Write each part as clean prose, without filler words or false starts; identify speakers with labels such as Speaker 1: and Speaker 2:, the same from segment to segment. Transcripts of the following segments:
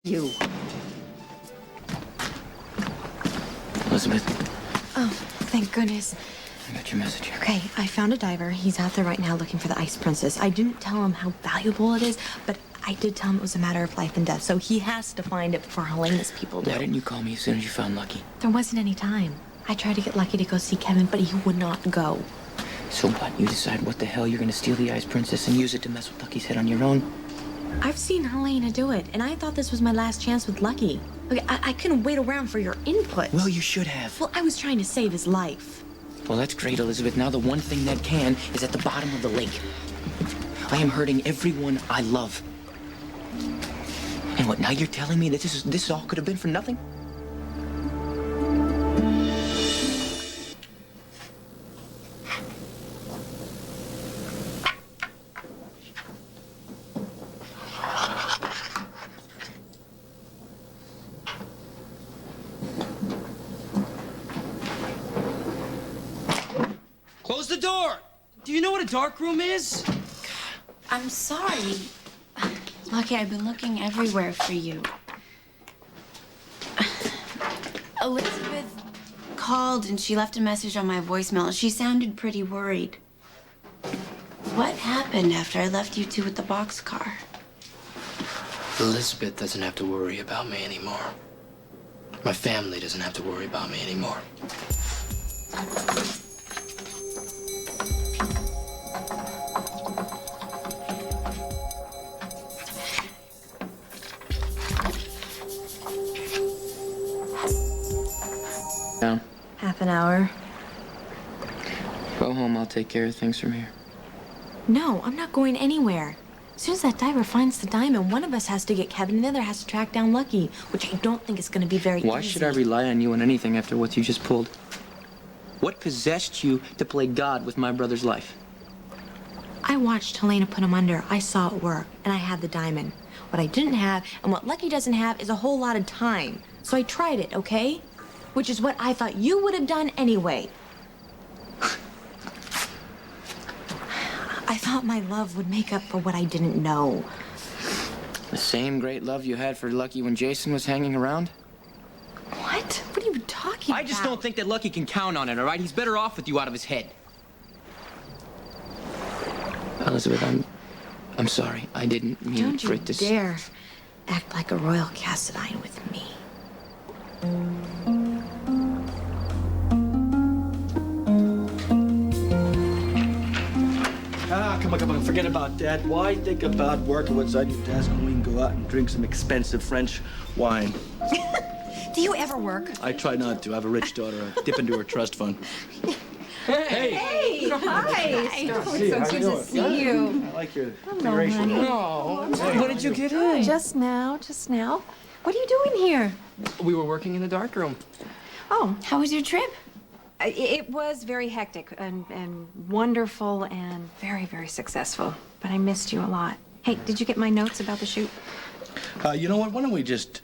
Speaker 1: You.
Speaker 2: Elizabeth,
Speaker 1: Oh, thank goodness.
Speaker 2: I got your message.
Speaker 1: Okay, I found a diver. He's out there right now looking for the Ice Princess. I didn't tell him how valuable it is, but I did tell him it was a matter of life and death, so he has to find it before Helena's people do.
Speaker 2: Why didn't you call me as soon as you found Lucky?
Speaker 1: There wasn't any time. I tried to get Lucky to go see Kevin, but he would not go.
Speaker 2: So what? You decide what the hell you're gonna steal the Ice Princess and use it to mess with Lucky's head on your own?
Speaker 1: I've seen Helena do it, and I thought this was my last chance with Lucky. Okay, I couldn't wait around for your input.
Speaker 2: Well, you should have.
Speaker 1: Well, I was trying to save his life.
Speaker 2: Well, that's great, Elizabeth. Now the one thing Ned can is at the bottom of the lake. I am hurting everyone I love. And what, now you're telling me that this all could have been for nothing?
Speaker 3: Close the door! Do you know what a dark room is?
Speaker 4: I'm sorry. Lucky, I've been looking everywhere for you. Elizabeth called and she left a message on my voicemail. She sounded pretty worried. What happened after I left you two with the boxcar?
Speaker 3: Elizabeth doesn't have to worry about me anymore. My family doesn't have to worry about me anymore.
Speaker 2: Down.
Speaker 1: Half an hour.
Speaker 2: Go home. I'll take care of things from here.
Speaker 1: No, I'm not going anywhere. As soon as that diver finds the diamond, one of us has to get Kevin and the other has to track down Lucky, which I don't think is going to be very easy.
Speaker 2: Why should I rely on you on anything after what you just pulled? What possessed you to play God with my brother's life?
Speaker 1: I watched Helena put him under. I saw it work, and I had the diamond. What I didn't have, and what Lucky doesn't have, is a whole lot of time. So I tried it, okay? Which is what I thought you would have done anyway. I thought my love would make up for what I didn't know.
Speaker 2: The same great love you had for Lucky when Jason was hanging around?
Speaker 1: What? What are you talking about?
Speaker 2: I just don't think that Lucky can count on it, all right? He's better off with you out of his head. Elizabeth, I'm sorry. I didn't mean
Speaker 1: Don't
Speaker 2: for
Speaker 1: you
Speaker 2: it to...
Speaker 1: dare act like a royal Cassadine with me.
Speaker 5: Come on, forget about that. Why think about working what's on your desk when we can go out and drink some expensive French wine?
Speaker 1: Do you ever work?
Speaker 5: I try not to. I have a rich daughter. I dip into her trust fund.
Speaker 1: Hey, hi.
Speaker 5: So good to see you. I like your decoration.
Speaker 2: What did you get in?
Speaker 1: Just now. What are you doing here?
Speaker 3: We were working in the dark room.
Speaker 1: Oh,
Speaker 4: How was your trip?
Speaker 6: It was very hectic and wonderful and very, very successful. But I missed you a lot. Hey, did you get my notes about the shoot?
Speaker 5: You know what? Why don't we just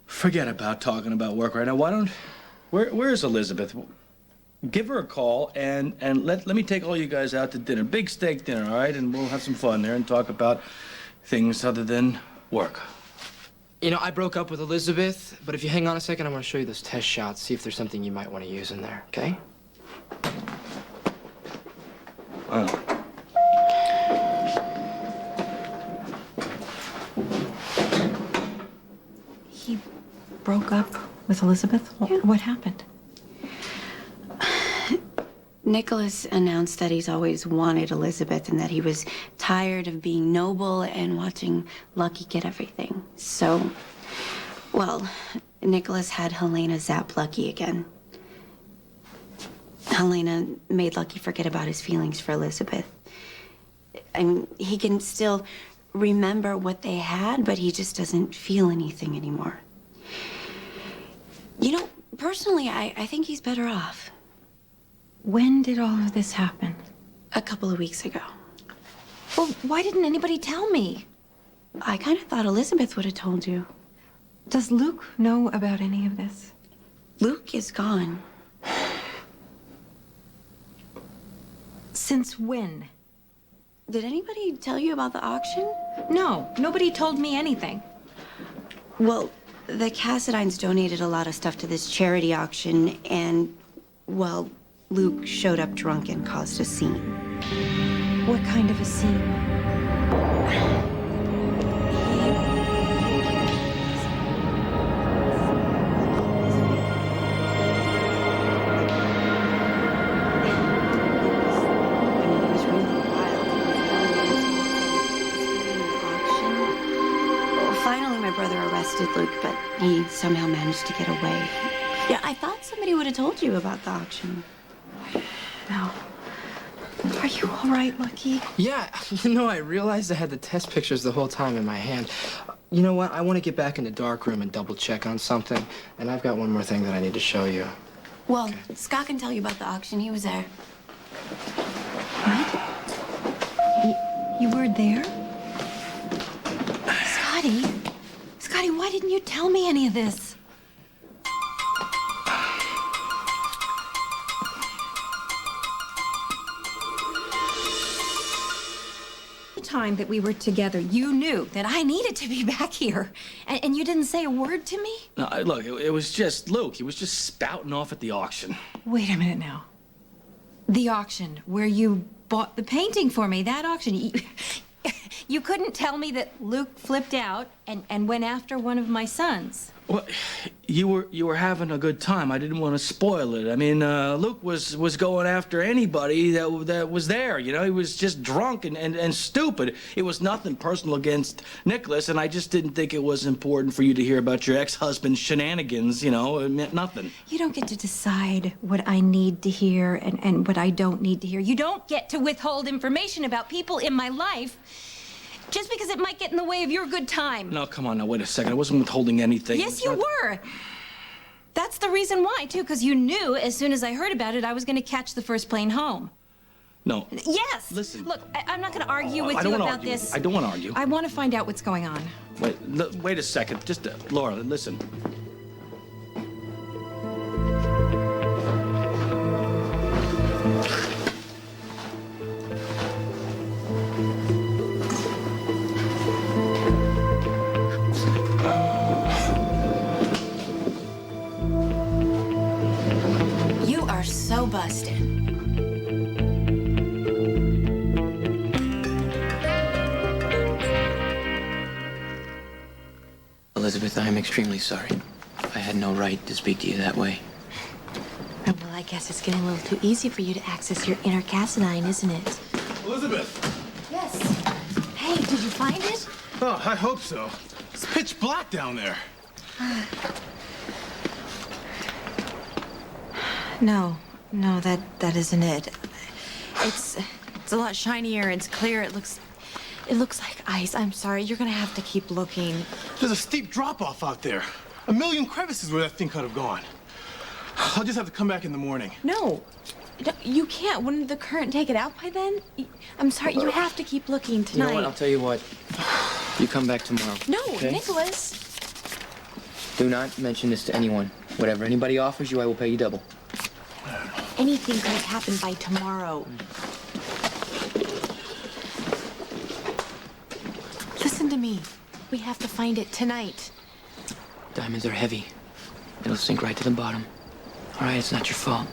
Speaker 5: forget about talking about work right now? Why don't... Where's Elizabeth? Give her a call and let me take all you guys out to dinner. Big steak dinner, all right? And we'll have some fun there and talk about things other than work.
Speaker 3: You know, I broke up with Elizabeth, but if you hang on a second, I want to show you those test shots, see if there's something you might want to use in there, okay?
Speaker 5: Wow.
Speaker 1: he broke up with Elizabeth? What happened?
Speaker 4: Nikolas announced that he's always wanted Elizabeth and that he was tired of being noble and watching Lucky get everything. So, well, Nikolas had Helena zap Lucky again. Helena made Lucky forget about his feelings for Elizabeth. I mean, he can still remember what they had, but he just doesn't feel anything anymore. You know, personally, I think he's better off.
Speaker 1: When did all of this happen?
Speaker 4: A couple of weeks ago.
Speaker 1: Well, why didn't anybody tell me?
Speaker 4: I kind of thought Elizabeth would have told you.
Speaker 6: Does Luke know about any of this?
Speaker 4: Luke is gone.
Speaker 1: Since when?
Speaker 4: Did anybody tell you about the auction?
Speaker 1: No, nobody told me anything.
Speaker 4: Well, the Cassidines donated a lot of stuff to this charity auction, and, well, Luke showed up drunk and caused a scene.
Speaker 6: What kind of a scene?
Speaker 4: He was really wild. Auction. Well, finally, my brother arrested Luke, but he somehow managed to get away. Yeah, I thought somebody would have told you about the auction.
Speaker 6: No. Are you all right, Lucky?
Speaker 3: Yeah, I realized I had the test pictures the whole time in my hand. You know what? I want to get back in the dark room and double check on something. And I've got one more thing that I need to show you.
Speaker 4: Well, Scott can tell you about the auction. He was there.
Speaker 6: You were there? Scotty? Scotty, why didn't you tell me any of this? The time that we were together, you knew that I needed to be back here. And you didn't say a word to me?
Speaker 5: No, look, it was just Luke. He was just spouting off at the auction.
Speaker 6: Wait a minute now. The auction where you bought the painting for me, that auction. You couldn't tell me that Luke flipped out and went after one of my sons.
Speaker 5: Well, you were having a good time. I didn't want to spoil it. I mean, Luke was going after anybody that was there. You know, he was just drunk and stupid. It was nothing personal against Nikolas, and I just didn't think it was important for you to hear about your ex-husband's shenanigans. You know, it meant nothing.
Speaker 6: You don't get to decide what I need to hear and what I don't need to hear. You don't get to withhold information about people in my life just because it might get in the way of your good time.
Speaker 5: No, come on now, wait a second. I wasn't withholding anything.
Speaker 6: Yes, you were. That's the reason why, too, because you knew as soon as I heard about it, I was going to catch the first plane home.
Speaker 5: No.
Speaker 6: Yes.
Speaker 5: Listen.
Speaker 6: Look, I'm not going to argue with
Speaker 5: I
Speaker 6: you
Speaker 5: don't wanna
Speaker 6: about
Speaker 5: argue.
Speaker 6: this.
Speaker 5: I don't want to argue.
Speaker 6: I want to find out what's going on.
Speaker 5: Wait a second. Just, Laura, listen.
Speaker 1: You are so busted.
Speaker 2: Elizabeth, I am extremely sorry. I had no right to speak to you that way.
Speaker 1: Well, I guess it's getting a little too easy for you to access your inner Cassidine, isn't it?
Speaker 7: Elizabeth!
Speaker 1: Yes. Hey, did you find it?
Speaker 7: Oh, I hope so. It's pitch black down there.
Speaker 1: No, that isn't it. It's a lot shinier. It's clear. It looks like ice. I'm sorry. You're gonna have to keep looking.
Speaker 7: There's a steep drop-off out there. A million crevices where that thing could have gone. I'll just have to come back in the morning.
Speaker 1: No, you can't. Wouldn't the current take it out by then? I'm sorry. You have to keep looking tonight.
Speaker 2: You know what? I'll tell you what. You come back tomorrow.
Speaker 1: No,
Speaker 2: okay?
Speaker 1: Nikolas.
Speaker 2: Do not mention this to anyone. Whatever anybody offers you, I will pay you double.
Speaker 1: Anything could happen by tomorrow. Listen to me. We have to find it tonight.
Speaker 2: Diamonds are heavy. It'll sink right to the bottom. All right, it's not your fault.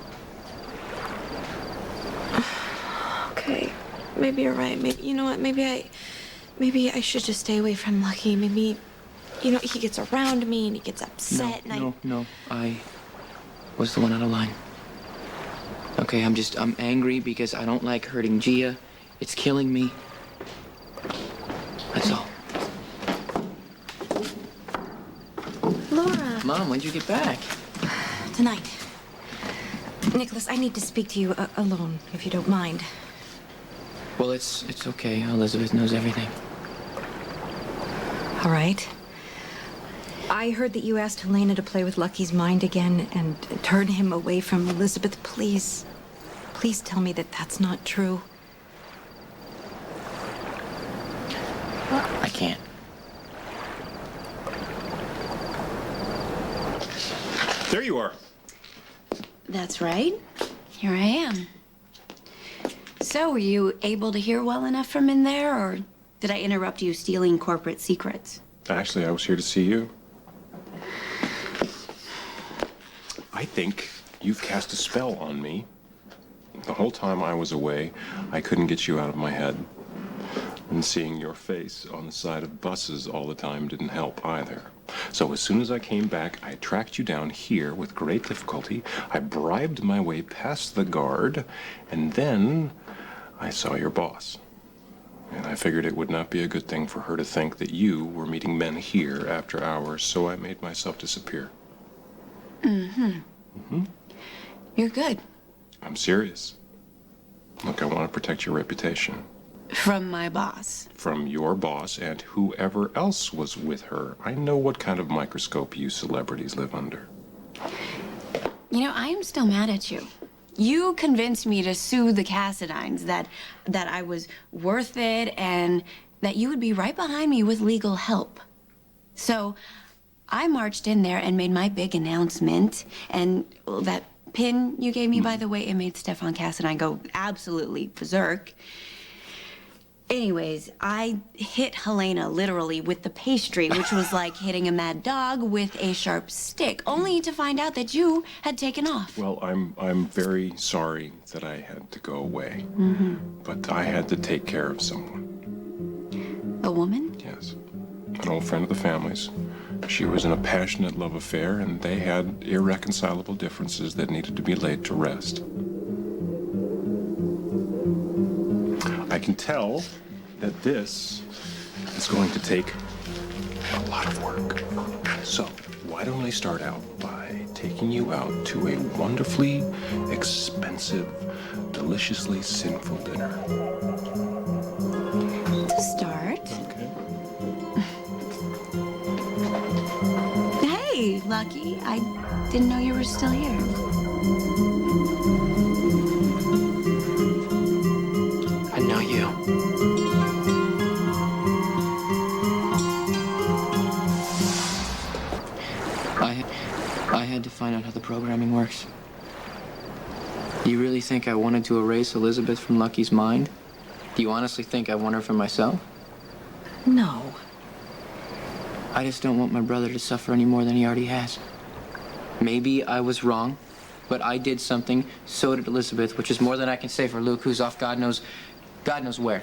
Speaker 1: Okay, maybe you're right. Maybe you know what? Maybe I should just stay away from Lucky. Maybe, he gets around me and he gets upset.
Speaker 2: No. I was the one out of line. Okay, I'm angry because I don't like hurting Gia. It's killing me. That's all.
Speaker 1: Laura.
Speaker 2: Mom, when'd you get back?
Speaker 1: Tonight. Nikolas, I need to speak to you alone, if you don't mind.
Speaker 2: Well, it's okay. Elizabeth knows everything.
Speaker 6: All right. I heard that you asked Helena to play with Lucky's mind again and turn him away from Elizabeth. Please tell me that that's not true.
Speaker 2: I can't.
Speaker 7: There you are.
Speaker 4: That's right. Here I am. So, were you able to hear well enough from in there, or did I interrupt you stealing corporate secrets?
Speaker 7: Actually, I was here to see you.
Speaker 8: I think you've cast a spell on me. The whole time I was away, I couldn't get you out of my head. And seeing your face on the side of buses all the time didn't help either. So as soon as I came back, I tracked you down here with great difficulty. I bribed my way past the guard, and then I saw your boss. And I figured it would not be a good thing for her to think that you were meeting men here after hours, so I made myself disappear.
Speaker 4: You're good.
Speaker 8: I'm serious. Look, I want to protect your reputation.
Speaker 4: From my boss.
Speaker 8: From your boss and whoever else was with her. I know what kind of microscope you celebrities live under.
Speaker 4: You know, I am still mad at you. You convinced me to sue the Cassidines, that I was worth it and that you would be right behind me with legal help. So I marched in there and made my big announcement, and well, that pin you gave me, by the way, it made Stefan Cassidine go absolutely berserk. Anyways, I hit Helena literally with the pastry, which was like hitting a mad dog with a sharp stick, only to find out that you had taken off.
Speaker 8: Well, I'm very sorry that I had to go away. But I had to take care of someone.
Speaker 4: A woman?
Speaker 8: Yes. An old friend of the family's. She was in a passionate love affair, and they had irreconcilable differences that needed to be laid to rest. I can tell that this is going to take a lot of work. So, why don't I start out by taking you out to a wonderfully expensive, deliciously sinful dinner?
Speaker 4: To start.
Speaker 8: Okay.
Speaker 4: Hey, Lucky, I didn't know you were still here.
Speaker 3: I know you.
Speaker 2: I had to find out how the programming works. You really think I wanted to erase Elizabeth from Lucky's mind? Do you honestly think I want her for myself?
Speaker 1: No.
Speaker 2: I just don't want my brother to suffer any more than he already has. Maybe I was wrong, but I did something, so did Elizabeth, which is more than I can say for Luke, who's off God knows where.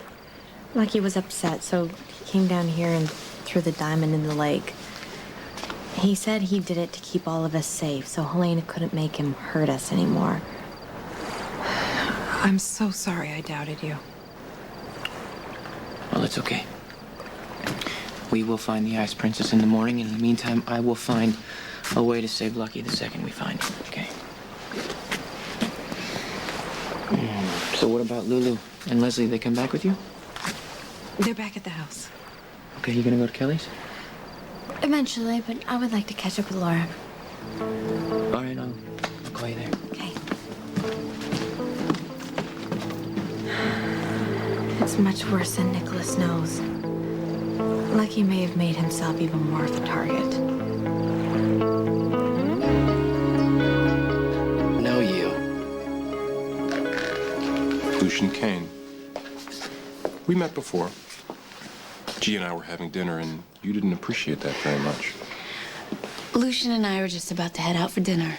Speaker 1: Lucky was upset, so he came down here and threw the diamond in the lake. He said he did it to keep all of us safe, so Helena couldn't make him hurt us anymore.
Speaker 6: I'm so sorry I doubted you.
Speaker 2: Well, it's okay. We will find the Ice Princess in the morning, and in the meantime, I will find a way to save Lucky the second we find him, okay? So what about Lulu and Leslie? They come back with you?
Speaker 6: They're back at the house.
Speaker 2: Okay, you gonna go to Kelly's?
Speaker 1: Eventually, but I would like to catch up with Laura.
Speaker 2: All right, I'll call you there.
Speaker 1: Okay. It's much worse than Nikolas knows. Lucky may have made himself even more of a target.
Speaker 3: Know you.
Speaker 8: Lucian Kane. We met before. G and I were having dinner, and you didn't appreciate that very much.
Speaker 4: Lucian and I were just about to head out for dinner.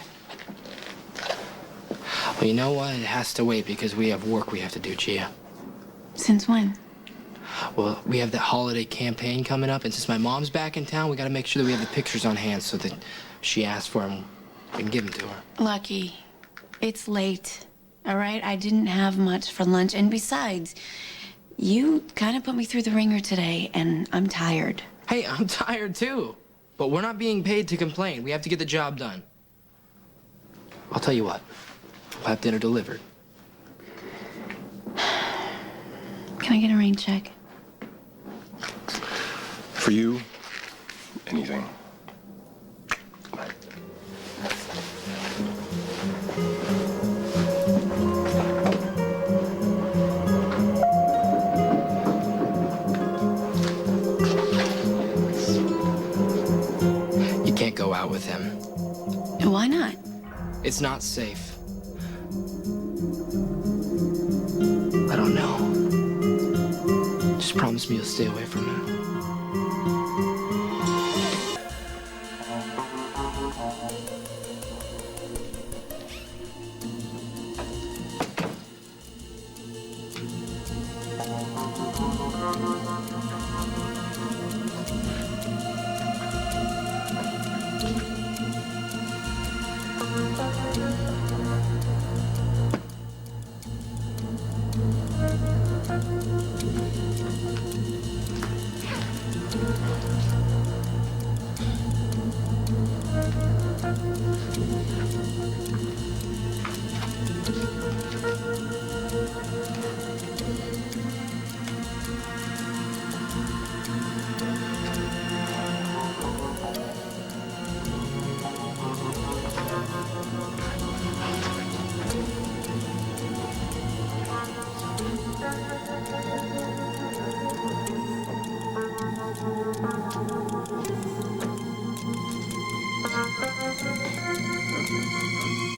Speaker 3: Well, you know what? It has to wait because we have work we have to do, Gia.
Speaker 4: Since when?
Speaker 3: Well, we have that holiday campaign coming up, and since my mom's back in town, we gotta make sure that we have the pictures on hand so that she asks for them, we can give them to her.
Speaker 4: Lucky, it's late, all right? I didn't have much for lunch, and besides, you kind of put me through the ringer today, and I'm tired.
Speaker 3: Hey, I'm tired too, but we're not being paid to complain. We have to get the job done. I'll tell you what, we'll have dinner delivered.
Speaker 4: Can I get a rain check?
Speaker 8: For you, anything. Good night.
Speaker 3: You can't go out with him.
Speaker 4: Why not?
Speaker 3: It's not safe. I don't know. Just promise me you'll stay away from him.